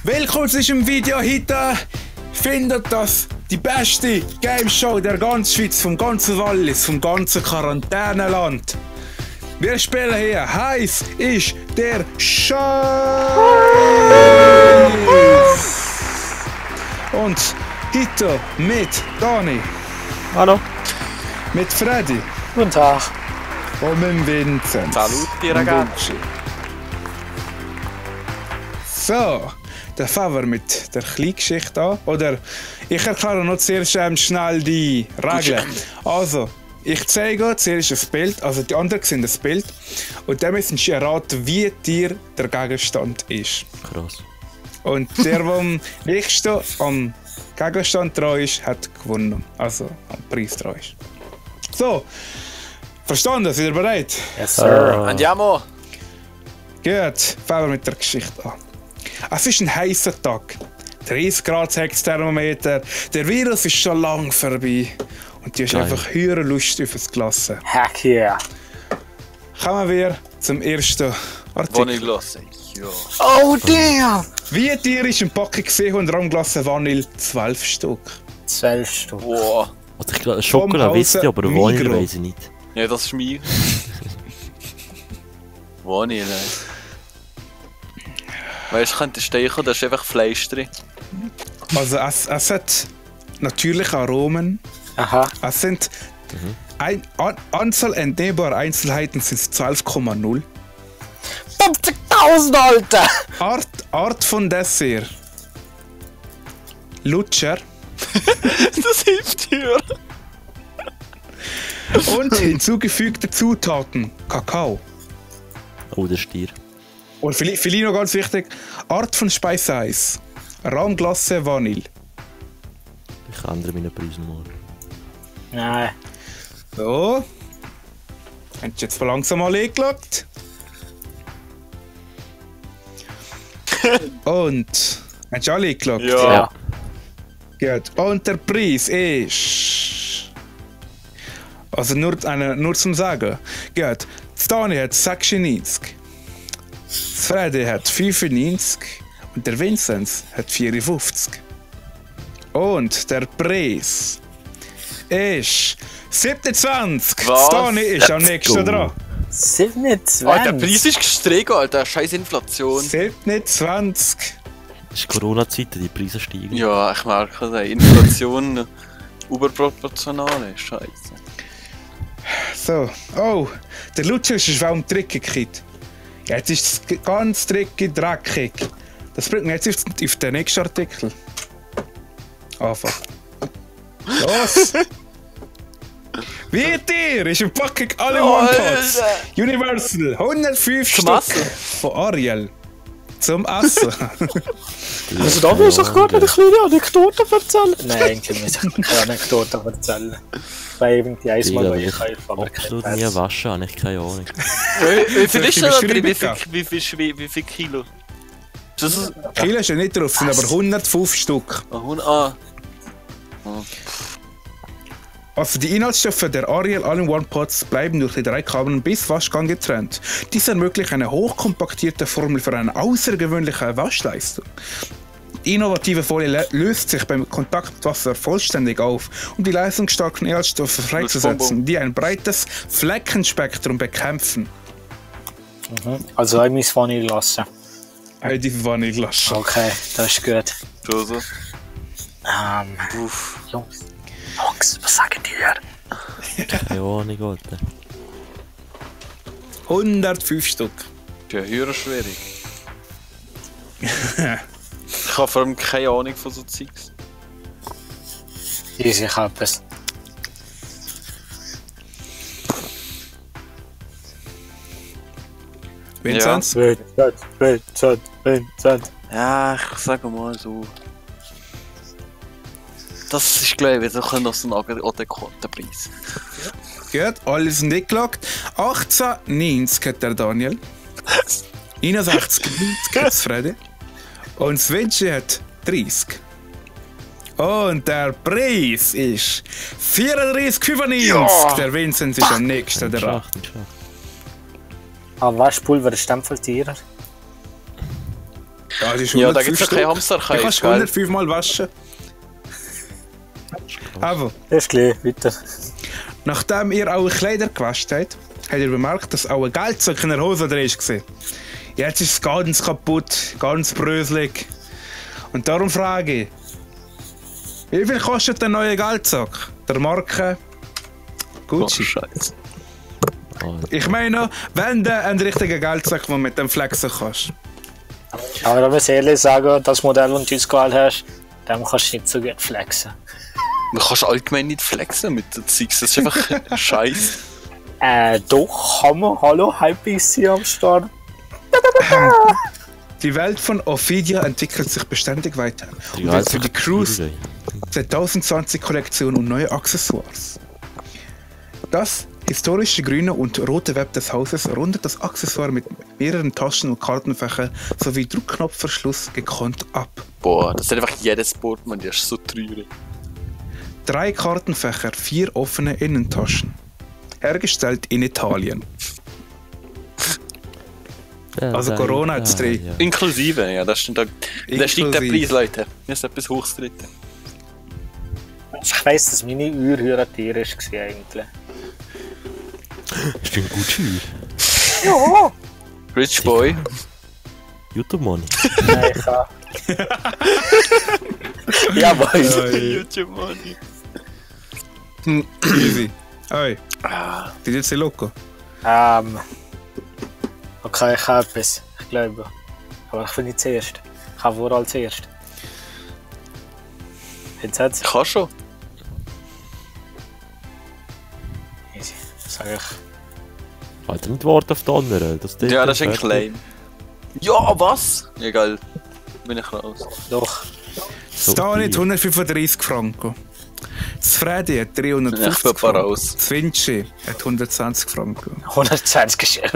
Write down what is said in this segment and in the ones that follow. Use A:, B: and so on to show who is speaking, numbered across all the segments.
A: Willkommen zu diesem Video. Heute findet das die beste Game Show der ganzen Schweiz, vom ganzen Wallis, vom ganzen Quarantäneland. Wir spielen hier. Heiß ist der Scheiß. Und heute mit Dani.
B: Hallo.
A: Mit Freddy.
B: Guten Tag.
A: Und mit Vincent.
B: Salut, die ragazzi.
A: So, dann fangen wir mit der Kleingeschichte an. Oder ich erkläre noch zuerst schnell die Regeln. Also, ich zeige zuerst ein Bild, also die anderen sehen das Bild. Und dann müssen sie erraten, wie dir der Gegenstand ist.
C: Krass.
A: Und der am nächsten am Gegenstand dran ist, hat gewonnen. Also am Preis dran ist. So, verstanden? Seid ihr bereit?
B: Yes, sir.
C: Andiamo!
A: Gut, fangen wir mit der Geschichte an. Es ist ein heißer Tag. 30 Grad sagt das Thermometer. Der Virus ist schon lang vorbei. Und du hast einfach höhere Lust auf das Glas.
B: Heck yeah.
A: Kommen wir zum ersten Artikel.
C: Vanilleglasse. Ja.
B: Oh damn!
A: Wie dir ist ein Packung 700 Gramm Glasse Vanille 12 Stück.
B: 12 Stück.
C: Wow. Also ich glaube, Schokolade wisst ihr, aber Vanille
A: Migros.
C: weiss ich nicht.
D: Ja, das ist mir. Vanille. Weißt du, könnte stechen, da ist einfach Fleisch drin.
A: Also es hat natürliche Aromen.
B: Aha.
A: Es sind Anzahl entnehmbarer Einzelheiten sind 12,0.
B: 50.000, Alter!
A: Art von Dessert. Lutscher.
D: Das hilft dir.
A: Und hinzugefügte Zutaten. Kakao.
C: Oh, der Stier.
A: Und vielleicht noch ganz wichtig, Art von Speiseeis. Rahmglasse Vanille.
C: Ich ändere meine Preise mal.
B: Nein.
A: So. Hast du jetzt mal langsam mal eingeloggt? Und. Hast du alle eingeloggt?
D: Ja.
A: Gut. Und der Preis ist. Also nur zum Sagen. Gut. Dani hat 96. Freddy hat 95 und der Vinzenz hat 54. Und der Preis ist 27.
D: Was?
A: Dani ist am nächsten dran.
B: 27.
D: Alter, der Preis ist gestiegen, Alter. Scheiß Inflation.
A: 27.
C: Es ist Corona-Zeit, die Preise steigen.
D: Ja, ich merke, die Inflation überproportional ist. Scheiße.
A: So. Oh, der Lutscher ist ein Tricky-Kid. Jetzt ist es ganz tricky, dreckig. Das bringt mich jetzt auf den nächsten Artikel. Anfang. Los! Wie dir ist eine Packung alle One-Pots. Universal 105 Stück von Ariel. Zum Essen.
B: Also da muss ich gerade eine kleine Anekdote erzählen. Nein, eigentlich muss ich keine Anekdote erzählen. Weil irgendwie einmal war ich
C: Absolut nie waschen, habe ich keine Ahnung.
D: Wie viel ist da drin?
A: Beschreibung
D: Wie viel Kilo? Das ist...
A: Kilo ist ja nicht drauf, sind aber 105 Stück. Also die Inhaltsstoffe der Ariel All-in-One-Pots bleiben durch die 3 Kabeln bis Waschgang getrennt. Dies ermöglicht eine hochkompaktierte Formel für eine außergewöhnliche Waschleistung. Die innovative Folie löst sich beim Kontakt mit Wasser vollständig auf, um die leistungsstarken Inhaltsstoffe freizusetzen, die ein breites Fleckenspektrum bekämpfen.
B: Also ich muss Vanille lassen.
A: Die Vanilleglas.
B: Okay, das ist gut.
D: So.
B: Jungs, was sagen die?
C: Keine Ahnung, Alter.
A: 105 Stück.
D: Ja, höher schwierig. Ich habe vor allem keine Ahnung von so Zeugs.
B: Ich habe es.
A: Vinzenz?
B: Vincent.
D: Ja, ich sage mal so. Das ist, glaube ich, noch so ein adäquater Preis.
A: Gut, alles sind eingeloggt. 18,90 hat der Daniel. 61,90 hat das Freddy. Und Svenchi hat 30. Und der Preis ist 34,95.
D: Ja.
A: Der Vincent ist am nächsten dran.
B: Waschpulver ist Stempeltierer.
A: Ja, die ist
D: Ja, da
A: 105
D: gibt es ja
A: Stück.
D: keine Hamsterkäse,
A: Du kannst
D: gell?
A: 105 Mal waschen. Aber,
B: Ist klar, weiter.
A: nachdem ihr eure Kleider gewaschen habt, habt ihr bemerkt, dass auch ein Geldzeug in der Hose drin war. Jetzt ist es ganz kaputt, ganz bröselig. Und darum frage ich, wie viel kostet der neue Geldsack? Der Marke Gucci.
D: Oh, Scheiße.
C: Oh,
A: Ich meine, wenn du einen richtigen Geldsack, den du mit dem flexen kannst.
B: Aber da muss ich ehrlich sagen, das Modell, das du uns gewählt hast, dem kannst du nicht so gut flexen.
D: Man kannst allgemein nicht flexen mit den Zeugs, das ist einfach Scheiße.
B: Doch, kann man. Hallo, Hypebeast am Start.
A: Die Welt von Ophidia entwickelt sich beständig weiter.
C: die
A: Und jetzt für die
C: Geldsack-
A: Cruise 2020 Kollektion und neue Accessoires. Das historische grüne und rote Web des Hauses rundet das Accessoire mit mehreren Taschen und Kartenfächern sowie Druckknopfverschluss gekonnt ab.
D: Boah, das ist einfach jedes Portemonnaie, das ist so teuer.
A: 3 Kartenfächer, 4 offene Innentaschen. Hergestellt in Italien. Also Corona hat's drin.
C: Ja.
D: Inklusive, ja, das stimmt. Da steigt der Preis, Leute. Wir sind etwas Hochstritten.
B: Ich weiss, dass meine Uhr höher teuer war eigentlich.
C: Stimmt gut schön.
B: Ja!
D: Rich Boy.
C: YouTube Money.
B: Nein, ich kann. Ja, boys.
D: YouTube Money.
A: Easy. Oi. Die jetzt loco.
B: Okay, ich habe etwas. Ich glaube. Aber ich bin nicht zuerst. Ich habe wohl als zuerst. Jetzt hat
D: Ich kann schon.
B: Easy. Sag ich.
C: Alter, nicht warten auf die anderen.
D: Ja, das ist ein Claim. Ja, was? Egal. Bin ich raus.
B: Doch.
A: Stan hat 135 Franken. Das Freddy hat 350
D: Ich bin
A: Franken.
D: raus.
A: Das Vinci hat 120 Franken.
B: 120 Geschirr.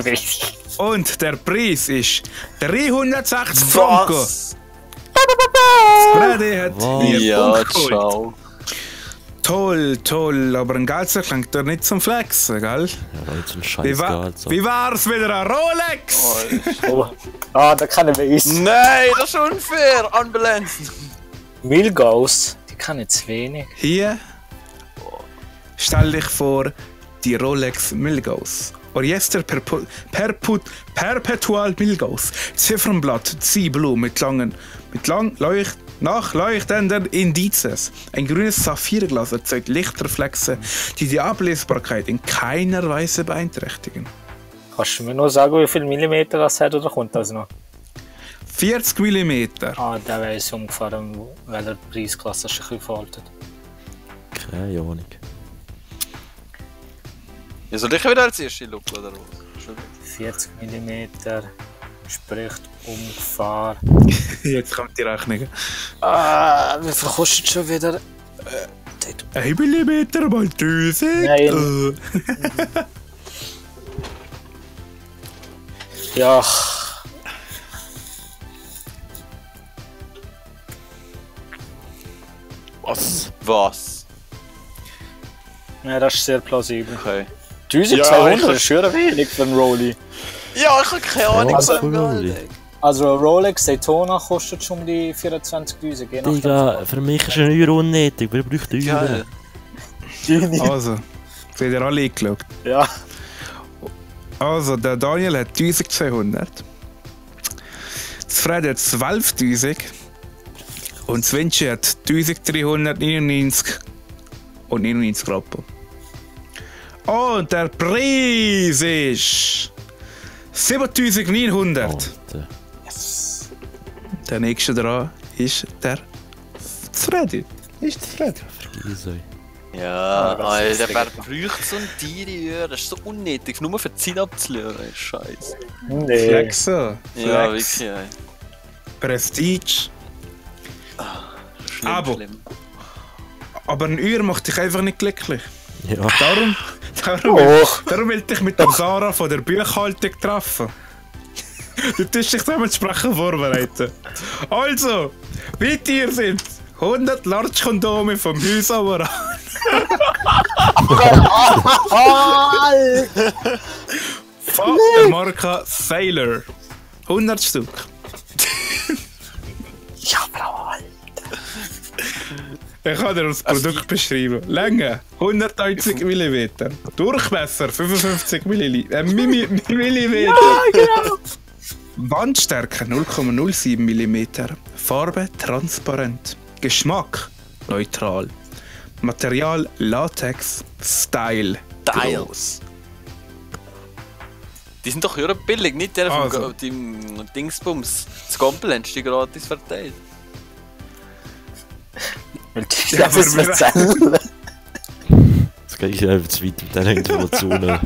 A: Und der Preis ist 360 Franken.
D: Was?
A: Das Freddy hat
C: Wow.
A: hier
D: Ja,
A: Punkt geholt.
D: ciao.
A: Toll, toll, aber ein Geldsack langt doch nicht zum Flexen, gell?
C: Ja, nicht so ein
A: Wie,
C: scheiß Geldsack.
A: wie war's wieder ein Rolex?
B: Oh. Ah, da kann ich wissen.
D: Nein, das ist unfair. Unbalanced.
B: Milgaus, die kann ich zu wenig.
A: Hier stell dich vor die Rolex Milgauss. Orchester Perpetual Milgauss. Ziffernblatt, Ziehblume mit nachleuchtenden Indizes. Ein grünes Saphirglas erzeugt Lichtreflexe, die die Ablesbarkeit in keiner Weise beeinträchtigen.
B: Kannst du mir nur sagen, wie viel Millimeter das hat oder kommt das noch?
A: 40 mm.
B: Ah, der weiss ungefähr, welcher Preisklasse sich ein bisschen verhalten.
C: Keine Ahnung.
D: Ja, soll ich wieder als erste schauen, oder was?
B: 40 mm spricht ungefähr.
A: Jetzt kommt die Rechnung.
B: Wie viel kostet schon wieder?
A: 1 mm mal 1000.
B: Nein. Ja,
D: Was?
B: ja, das ist sehr plausibel.
D: Okay.
B: 1200
D: Ja,
B: ist schon wenig für einen Rolli.
D: Ja, ich habe keine Ahnung,
C: Ja,
D: was
C: also,
D: Geld.
B: Also ein Rolex Daytona kostet schon um die 24'000, je nachdem.
C: Digga, für mich ist eine Euro unnötig. Wer braucht Euro?
D: Geil.
A: Also, wieder alle eingeschaut.
B: Ja,
A: Also, der Daniel hat 1200. Das Fred hat 12.000. Und das Vinci hat 1399 und 99 Rappen. Und der Preis ist 7900.
C: Alter.
A: Der nächste dran ist der Freddy. Ist der Freddy.
C: Vergiss euch.
D: Ja,
B: das
D: Alter,
B: ist
D: wer braucht so ein Tiere? Das ist so unnötig, nur für die Zeit abzulösen. Scheiße.
B: nee.
A: Flexo.
D: Ja,
A: Flex.
D: wirklich, ey.
A: Prestige.
D: Schlimm,
A: Aber-
D: schlimm.
A: Aber eine Uhr macht dich einfach nicht glücklich.
C: Ja,
A: Darum will ich mit dem Sarah von der Buchhaltung treffen. Du tust dich dementsprechend vorbereiten. Also, wie dir sind 100 Large-Kondome vom Hausauer von der Marke Sailor. 100 Stück. Ich kann dir das Produkt beschreiben. Länge 190 mm. Durchmesser 55 Milliliter. Millimeter.
B: Ah, genau!
A: Wandstärke 0,07 mm. Farbe transparent. Geschmack neutral. Material Latex. Style groß.
D: Die sind doch höher billig, nicht der
A: Also.
D: vom Dingsbums. Das Komplett die gratis verteilt.
A: Ja,
B: Das ist
A: aber
B: was Zellen.
C: Das geht ja einfach zu weit mit diesen Informationen.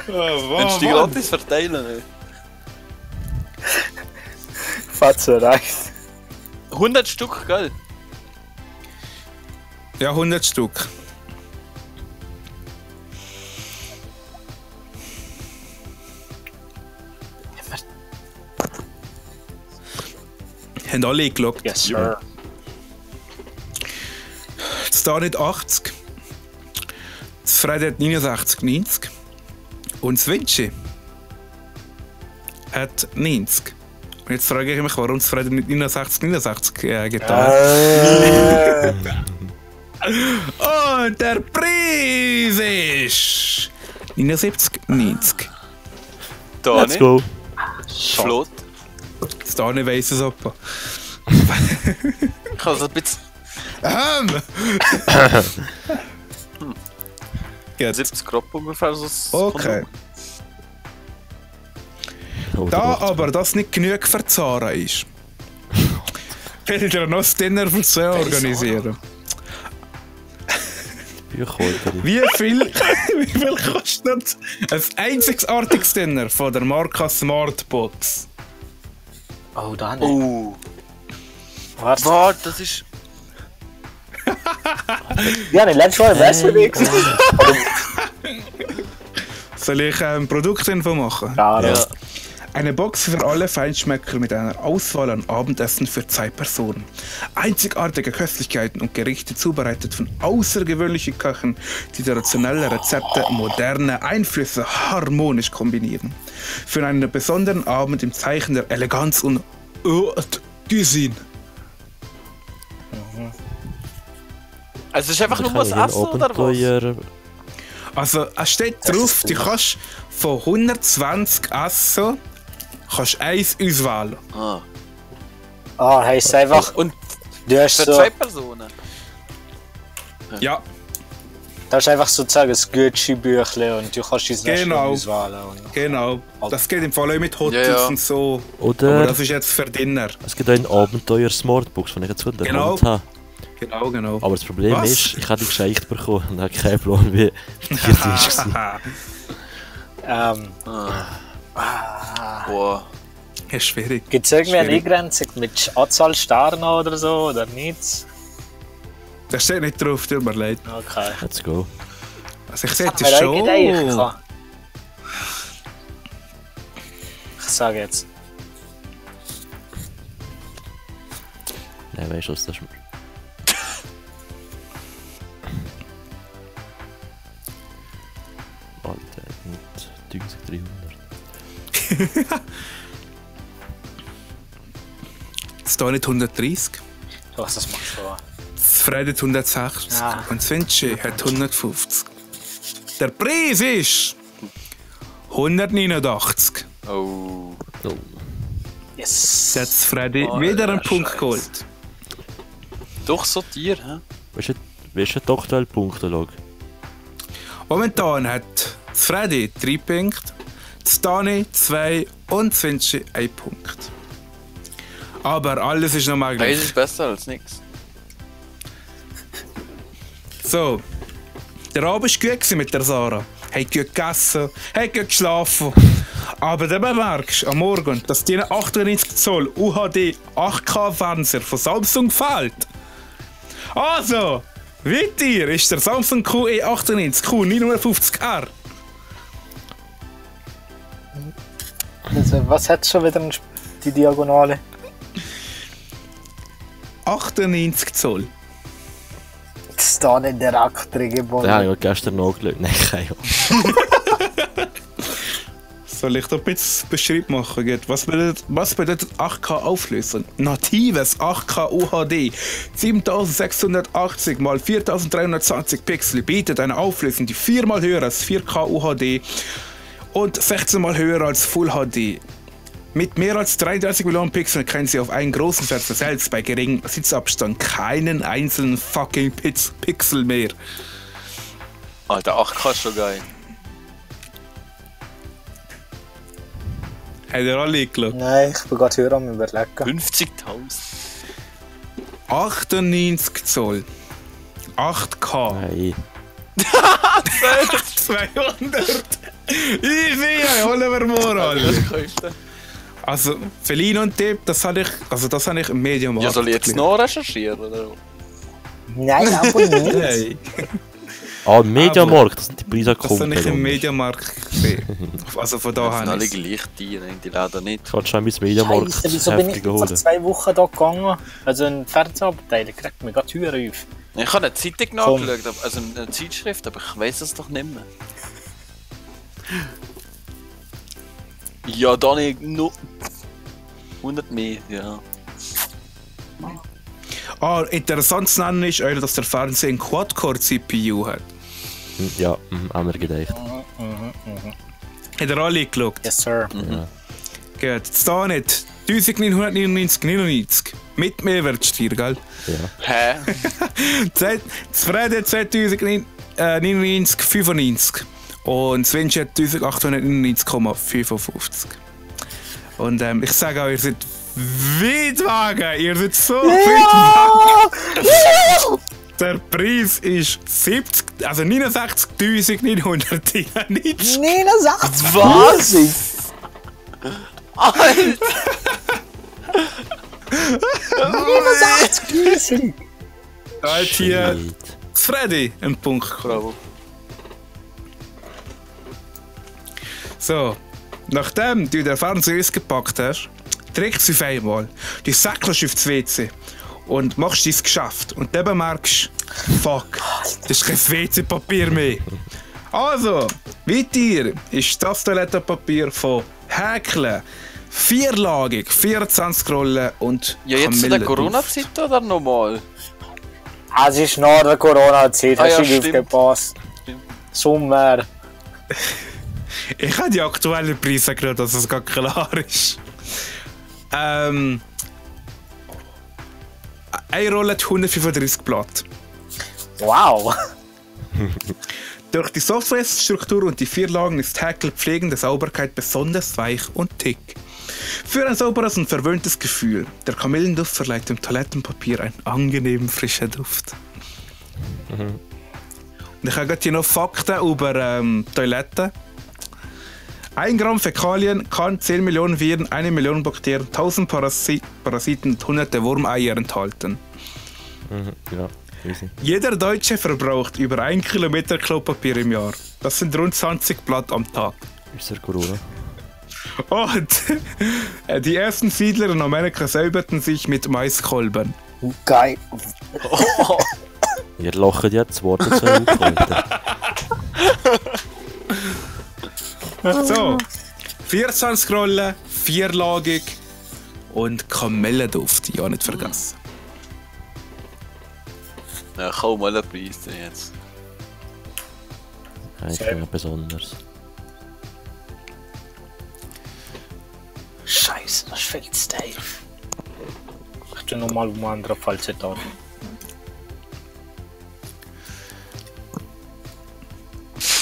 D: Wenn du die gratis verteilen, ne?
B: Fast erreicht.
D: 100 Stück, gell?
A: Ja, 100 Stück. Haben alle eingeloggt?
B: Yes, sir.
A: Das da nicht 80. Das Fred hat 69, 90. Und das Vinci hat 90. Und jetzt frage ich mich, warum das Fred nicht 69, 69 getan hat. Und der Preis ist 79, 90.
D: Da
C: Let's
D: nicht.
C: go.
D: Flott.
A: Das da nicht weiss es etwa.
D: Ich kann so ein bisschen
A: Gut.
D: 70 Grad ungefähr so. das
A: Okay.
C: Oh,
A: Da
C: der
A: aber das nicht genug für Zara ist, will ich dir noch das Dinner für sie organisieren.
C: Bücherholterin.
A: Wie viel kostet ein einzigartiges Dinner von der Marke Smartbox?
B: Oh, da nicht.
D: Oh.
B: Warte.
D: Warte, das ist.
B: Ja, nicht letztes Mal im Westweg.
A: Soll ich Produktinfo machen?
B: Ja.
A: Eine Box für alle Feinschmecker mit einer Auswahl an Abendessen für 2 Personen. Einzigartige Köstlichkeiten und Gerichte zubereitet von außergewöhnlichen Köchen, die traditionelle Rezepte moderne Einflüsse harmonisch kombinieren. Für einen besonderen Abend im Zeichen der Eleganz und Haute Cuisine.
D: Also, es ist einfach nur was
C: Ich kann
D: Essen
C: ja
D: oder was?
C: Abenteuer.
A: Also es steht drauf, du kannst von 120 Essen kannst eins auswählen.
D: Ah.
B: Ah, heisst einfach,
D: Und
B: du hast
D: für
B: so,
D: 2 Personen.
A: Ja,
B: das ist einfach sozusagen ein Gucci-Büchle und du kannst dein
A: Genau.
B: auswählen. Und
A: genau. Das geht im Fall auch mit Hotels
D: Ja, ja.
A: und so.
C: Oder
A: Aber das ist jetzt für Dinner.
C: es gibt auch ein Abenteuer Smartbox, das ich jetzt in der
A: Genau.
C: Hand habe.
A: Genau, genau.
C: Aber das Problem
A: Was?
C: ist, ich habe die geschenkt bekommen und habe keinen Plan, wie die war.
D: Boah.
A: ist schwierig.
B: Gibt es irgendwie eine
A: Schwierig.
B: Eingrenzung mit Anzahl Sternen oder so oder nichts?
A: Das steht nicht drauf, tut mir leid.
B: Okay.
C: Let's go.
A: Also ich sehe
B: Hat
A: es
B: mir
A: schon.
B: eigentlich gedacht. Ich sage jetzt.
C: Nein, weißt du was, das ist... Alter, mit 1300.
A: Das steht nicht 130.
B: Was das macht so.
A: Das Fred hat 160
B: Ah.
A: und das Vinci hat 150. Der Preis ist 189.
D: Oh.
C: Oh.
B: Yes.
A: Jetzt hat Freddy
D: Oh,
A: wieder einen
D: ja,
A: Punkt
D: Scheiße.
A: geholt.
D: Doch so Tier, hä?
C: Weißt du die aktuelle Punktelage?
A: Momentan hat das Freddy 3 Punkte, das Dani 2 und das Vinci 1 Punkt. Aber alles ist noch
D: Eins
A: möglich.
D: ist besser als nichts.
A: So, der Abend war gut gewesen mit der Sarah. Hat gut gegessen, hat gut geschlafen. Aber dann bemerkst du am Morgen, dass die 98 Zoll UHD 8K Fernseher von Samsung fehlt. Also, wie dir ist der Samsung QE98Q 950R.
B: Also, was hat schon wieder die Diagonale?
A: 98 Zoll.
B: Das ist da nicht der Aktor
C: Den
B: geboren.
C: habe ich gestern nachgeschaut. Nein, keine Ahnung.
A: Soll ich da ein bisschen Beschreib machen? Was bedeutet 8K Auflösung? Natives 8K UHD 7680 x 4320 Pixel bietet eine Auflösung, die 4-mal höher als 4K UHD und 16-mal höher als Full HD. Mit mehr als 33 Millionen Pixeln können Sie auf einen großen Fernseher selbst bei geringem Sitzabstand keinen einzelnen fucking Pixel mehr.
D: Alter, 8K ist schon geil.
A: Habt ihr alle geschaut?
B: Nein, ich bin gerade hier am überlegen.
D: 50.000.
A: 98 Zoll. 8K.
C: Nein.
A: 200. Ich holen wir mal
D: Das
A: alle.
D: kauft
A: Also, Felin und Tipp, das habe ich im Medium.
D: Ja, soll ich jetzt noch recherchieren, oder?
B: Nein, aber nicht.
A: Hey,
C: Ah, Mediamarkt, das sind die Preise
A: das habe ich
C: komplett
A: im
C: anders.
A: Mediamarkt gesehen. Also von da
D: Das sind
A: habe
D: alle
A: ich
D: gleich Tiere, die leider nicht.
C: Ich kann schon mein Mediamarkt
B: Scheiße, wieso bin ich
C: heftig
B: vor
C: holen.
B: 2 Wochen da gegangen? Also ein Fernsehabteil, kriegt mir gerade Türen auf.
D: Ich habe eine Zeitung nachgeschaut, also eine Zeitschrift, aber ich weiß es doch nicht mehr. Ja, dann ich noch 100 mehr, ja.
A: Interessant zu nennen ist, dass der Fernseher einen Quad-Core-CPU hat.
C: Ja, haben wir gedacht.
A: Habt ihr alle geschaut?
B: Yes, sir.
C: Ja.
A: Gut, jetzt da nicht. 1999,99 mit Mehrwertsteuer, gell?
C: Ja.
D: Hä?
A: Zufrieden 2099,95 und Svench hat 1899,55. Und ich sage auch, ihr seid weit weg, ihr seid so weit weg. Der Preis ist 69.990.
B: 69
D: Was? Alter!
B: 69
A: Da hat hier
C: Shit.
A: Freddy einen Punkt.
D: Bravo.
A: So, nachdem du den Fernseher ausgepackt hast, trägst du auf einmal, du säckelst aufs WC und machst dein Geschäft. Und dann bemerkst du, fuck, das ist kein WC-Papier mehr. Also, weiter ist das Toilettenpapier von Häkeln, 4-lagig, 24 Rollen und
D: Ja, jetzt in der
A: Kamillenduft.
D: Corona-Zeit oder normal?
B: Es ist nach der Corona-Zeit,
D: Ah,
B: hast
D: ja,
B: du nicht
D: stimmt.
B: aufgepasst.
D: Stimmt.
B: Sommer.
A: Ich habe die aktuellen Preise genommen, dass es gar klar ist. Eine Rolle hat 135 Blatt.
B: Wow.
A: Durch die Softwarestruktur und die 4 Lagen ist Häkel pflegende Sauberkeit besonders weich und dick. Für ein sauberes und verwöhntes Gefühl. Der Kamillenduft verleiht dem Toilettenpapier einen angenehmen frischen Duft. Und ich habe gerade hier noch Fakten über Toiletten. 1 Gramm Fäkalien kann 10 Millionen Viren, 1 Million Bakterien, 1000 Parasiten und hunderte Wurmeier enthalten.
C: Ja, easy.
A: Jeder Deutsche verbraucht über 1 Kilometer Klopapier im Jahr. Das sind rund 20 Blatt am Tag.
C: Ist der Corona?
A: Und die ersten Siedler in Amerika säuberten sich mit Maiskolben.
B: Geil.
C: Ihr lacht jetzt, wartet so auf heute.
A: So, 24 Rollen, 4-lagig und Kamillenduft, ja nicht vergessen.
D: Ja, kaum mal einen Preis jetzt.
C: Eigentlich besonders.
B: Scheiße, das ist viel zu steif. Ich tue nochmal um andere Falsetto.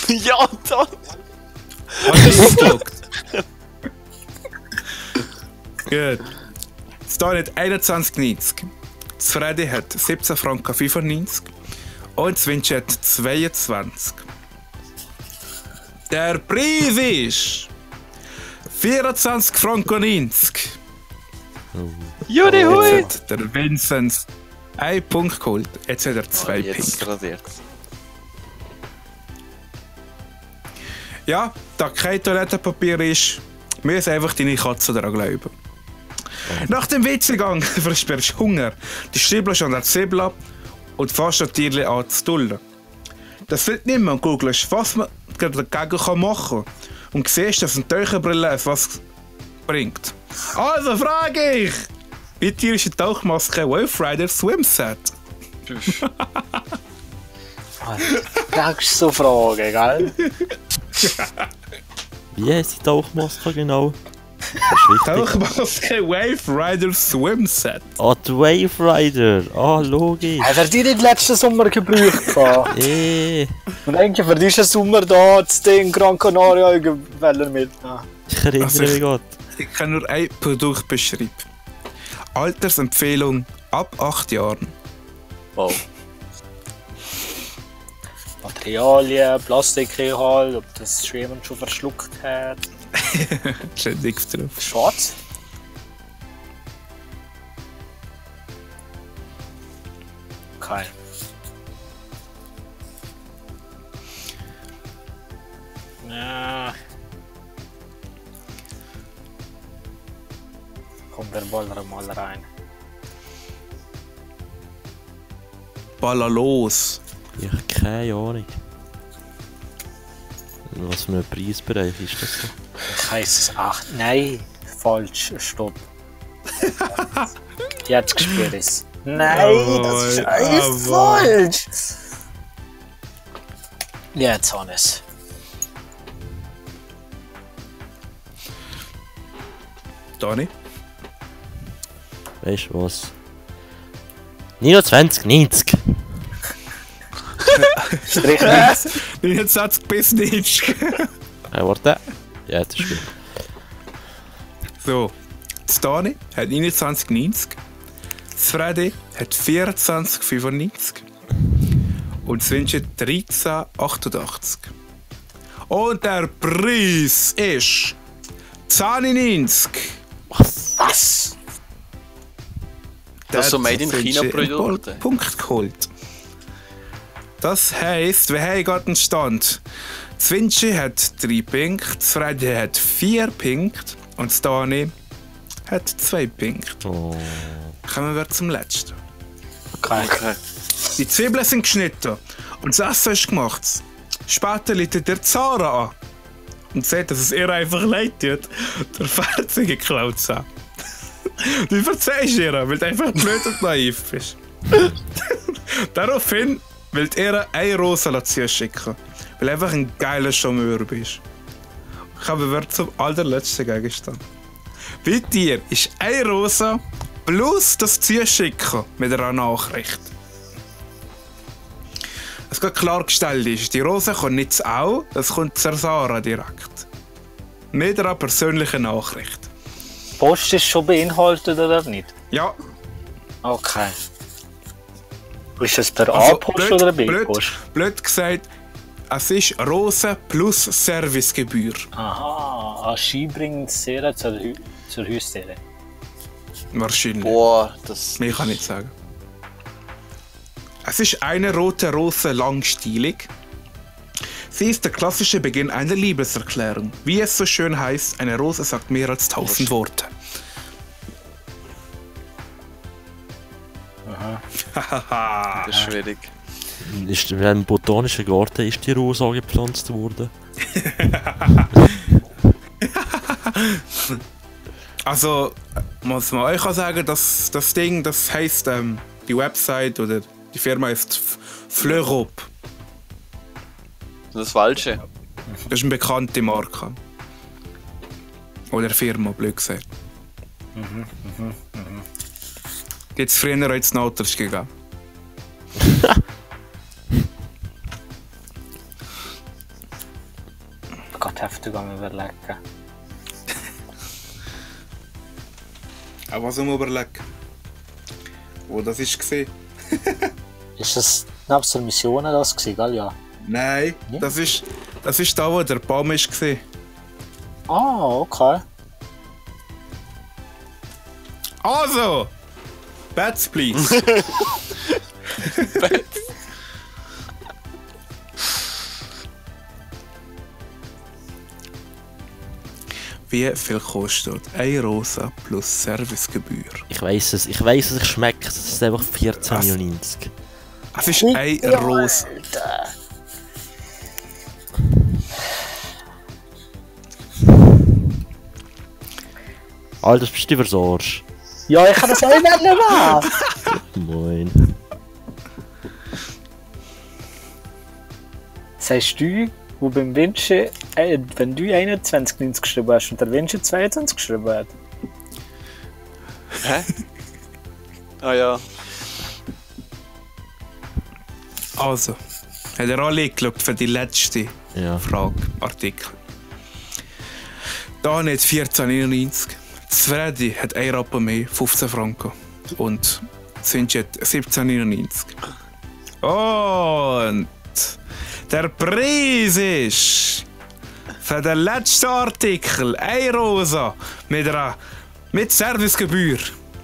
D: Ja, dann!
A: Hast du es geschaut? Gut. Star hat 21,90. Das Freddy hat 17,95 Franken und Swinch hat 22. Der Preis ist 24,90 Franken.
D: Juri, hui!
A: Jetzt hat der Vinzenz einen Punkt geholt. Jetzt hat er 2
D: Jetzt
A: Punkte.
D: rasiert.
A: Ja, da kein Toilettenpapier ist, müssen einfach deine Katze daran glauben. Nach dem WC-Gang verspürst du Hunger. Du schribbelst an der Zwiebel und fährst das Tierchen an zu dulden. Das fehlt nicht mehr und googelst, was man dagegen machen kann. und siehst, dass eine Taucherbrille was bringt. Also frage ich, wie teuer ist eine Tauchmaske Wave Rider Swimset?
B: Fragst du so Fragen, gell?
C: Wie heisst die Tauchmaske genau?
A: Tauchmaske Wave Rider Swimset.
C: Ah, die Wave Rider. Ah, logisch.
B: Hast du die nicht letzten Sommer gebraucht? Und eigentlich für diesen Sommer da das Ding Gran Canaria mitnehmen.
C: Ich erinnere mich gerade.
A: Ich kann nur ein Produkt beschreiben. Altersempfehlung ab 8 Jahren.
D: Wow.
B: Materialien, Plastikinhalt, ob das schon jemand schon verschluckt hat.
A: Steht nichts drauf.
B: Schwarz? Okay. Ja. Kommt der Baller mal rein.
A: Baller los.
C: Ich habe keine Ahnung. Was für ein Preisbereich ist das so?
B: Ich heiße es 8. Nein, falsch. Stopp. Jetzt gespielt es. Nein, das ist alles falsch. Jetzt habe ich es.
A: Dani?
C: Weißt du was? 29,90.
B: Strich
A: 29 bis 90.
C: Warte. Ja, das ist gut.
A: So, das Dani hat 29,90. Das Freddy hat 24,95. Und das Vinci 13,88. Und der Preis ist 10,90.
B: Was?
D: Das ist so made in China Produkte.
A: Punkt geholt. Das heisst, wir haben gerade einen Stand. Das Vinci hat 3 Punkte, das Freddy hat 4 Punkte und das Dani hat 2 Punkte.
C: Oh.
A: Kommen wir zum letzten.
B: Okay.
A: Die Zwiebeln sind geschnitten und das Essen ist gemacht. Später lädt der Zara an und sagt, dass es ihr einfach leid tut, der Fernseher geklaut zu haben. Du verzeihst ihr, weil du einfach blöd und naiv bist. Daraufhin will ihr eine Rose schicken, weil du einfach ein geiler Charmeur bist. Kommen wir zum allerletzten Gegenstand. Bei dir ist eine Rose plus das Zuschicken mit einer Nachricht. Es geht klargestellt ist, die Rose kommt nicht zu Au, es kommt zu Sarah direkt. Mit einer persönlichen Nachricht.
B: Post ist schon beinhaltet oder nicht?
A: Ja.
B: Okay. Ist es per A-Post oder B-Post?
A: Blöd gesagt, es ist Rose plus Servicegebühr.
B: Aha, an Ski bringt es sehr zur Haustüre.
A: Wahrscheinlich.
D: Boah, das.
A: Mehr kann ich nicht sagen. Es ist eine rote Rose langstielig. Sie ist der klassische Beginn einer Liebeserklärung. Wie es so schön heißt, eine Rose sagt mehr als 1000 Worte.
B: Aha.
D: Das ist schwierig.
C: In einem botanischen Garten ist die Rose angepflanzt worden.
A: Also, muss man euch auch sagen, dass das Ding, das heisst, die Website oder die Firma ist Fleurop.
D: Das Falsche.
A: Das ist eine bekannte Marke. Oder Firma, blöd gesagt. Jetzt früher als Notisch gegeben.
B: Gott, heftig am überlegen.
A: Auch was überlegen. Wo das war?
B: Ist das nebst der Mission das gewesen, gell? Ja.
A: Nein,
B: Ja.
A: das ist da, wo der Baum war.
B: Ah, okay.
A: Also! Bats, please! Wie viel kostet eine Rose plus Servicegebühr?
C: Ich weiss es, ich schmecke es. Es ist einfach 14,90.
A: Es ist eine Rose.
C: Alter, bist du versorgt?
B: Ja, ich kann das auch nicht machen.
C: Moin.
B: Sagst du, wo beim Vinci, wenn du 21,90 geschrieben hast und der Vinci 22 geschrieben hat?
D: Hä? Ah ja.
A: Also, hat er alle geschaut für die letzte Frage, Artikel. Dani hat 14,99. Freddy hat 1 Rappen mehr, 15 Franken. Und Sinji hat 17,99. Und der Preis ist für den letzten Artikel 1 Rosa mit Servicegebühr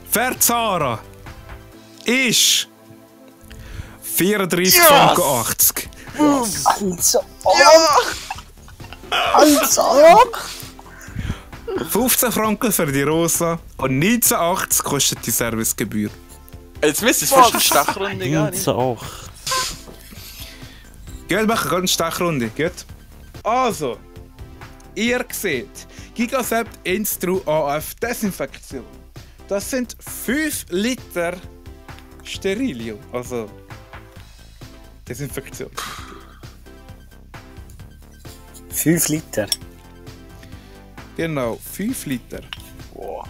A: für Zara ist 34,80 Franken.
B: Also!
A: 15 Franken für die Rosa und 19,80 kostet die Servicegebühr.
D: Jetzt müsst ihr es fast eine Stachrunde gehen.
C: 19,8.
A: Gut, machen wir eine Stachrunde. Gut. Also, ihr seht, Gigasept Instru AF Desinfektion. Das sind 5 Liter Sterilium, also Desinfektion.
B: 5 Liter?
A: Genau, 5 Liter.
D: Wow.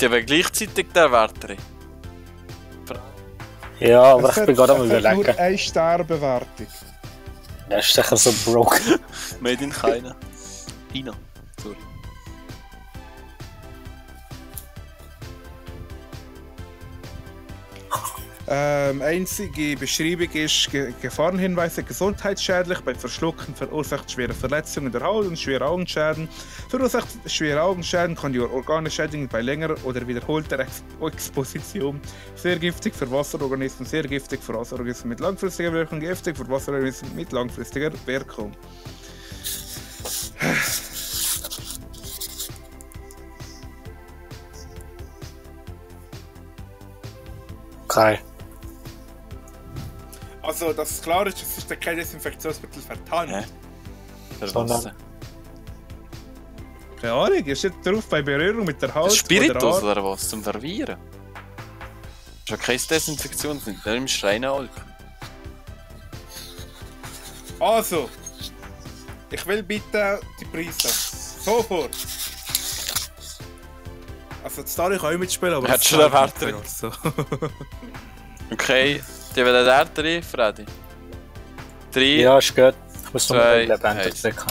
D: Die haben gleichzeitig der Wert drin.
B: Ja, aber ich bin gerade am
A: nur
B: überlegen.
A: eine Sterbewertung.
B: Das ist sicher so broke.
D: Made in China. China. Sorry.
A: Einzige Beschreibung ist Gefahrenhinweise: gesundheitsschädlich, bei Verschlucken verursacht schwere Verletzungen der Haut und schwere Augenschäden. Verursacht schwere Augenschäden, kann die Organe schädigen bei längerer oder wiederholter Exposition. Sehr giftig für Wasserorganismen, sehr giftig für Wasserorganismen mit langfristiger Wirkung, giftig für Wasserorganismen mit langfristiger Wirkung.
B: Okay.
A: Also, dass es klar ist, es ist kein Desinfektionsmittel für die Hand.
D: Hä? Für
B: Sondern-
D: was?
A: Keine Ahnung, ihr steht drauf bei Berührung mit der Haut.
D: Das Spiritus
A: oder
D: oder was? Zum Verwirren? Das ist ja kein Desinfektionsmittel, der im Schrein Alkohol.
A: Also, ich will bitte die Preise. Sofort! Also, die Story kann ich mitspielen, aber...
D: Hat
A: das
D: schon
A: zahlt
D: erwartet.
A: nicht, so.
D: Okay, die will der drin, Freddy. 3,
B: Ja, ist gut. Ich muss noch mal
D: 2,
B: Enter
D: 1.
B: drücken.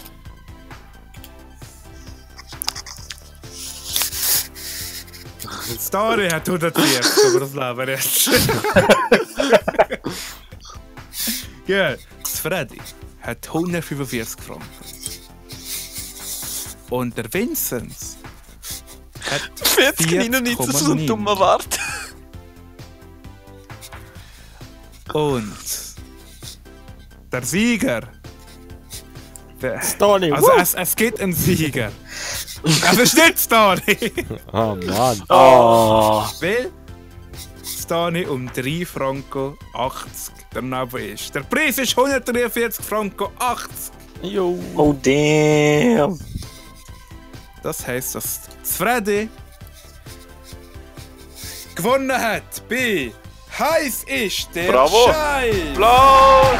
A: Die Story hat 140, aber das Leben jetzt. Gut, das Freddy hat 145 Franken. Und der Vinzenz hat
D: 40,99, das ist so ein dummer Wert.
A: Und der Sieger.
C: Story,
A: Also es gibt einen Sieger. Es ist nicht Story.
C: Oh Mann.
B: Oh!
A: Weil Stani um 3,80 Franken daneben ist. Der Preis ist 143,80 Franken.
C: Jo.
B: Oh damn!
A: Das heisst, dass Freddy gewonnen hat bei Heiß ist der
D: Bravo.
A: Scheiß.
D: Blau!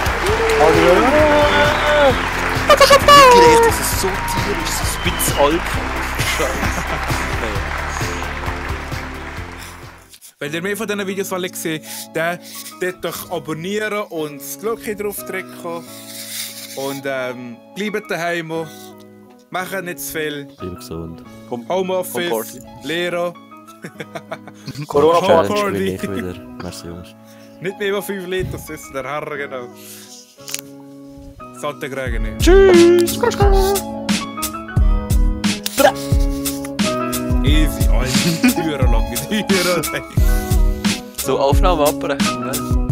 D: Wirklich, das ist so tierisch, so spitz Alkohol.
A: Wenn ihr mehr von diesen Videos wollt sehen, dann doch abonnieren und das Glöckchen drauf drücken. Und bleibt daheim. Machen nicht zu viel.
C: Bleib gesund.
A: Homeoffice,
D: Party.
A: Lehrer.
B: Corona-Party.
C: Challenge bin ich wieder. Merci, Jungs.
A: Nicht mehr als 5 Liter, das ist der Herr, genau. Sollte kriegen nicht.
C: Tschüss.
A: Easy, Alter. Türen lang, Türen.
D: So, Aufnahme abbrechen, gell?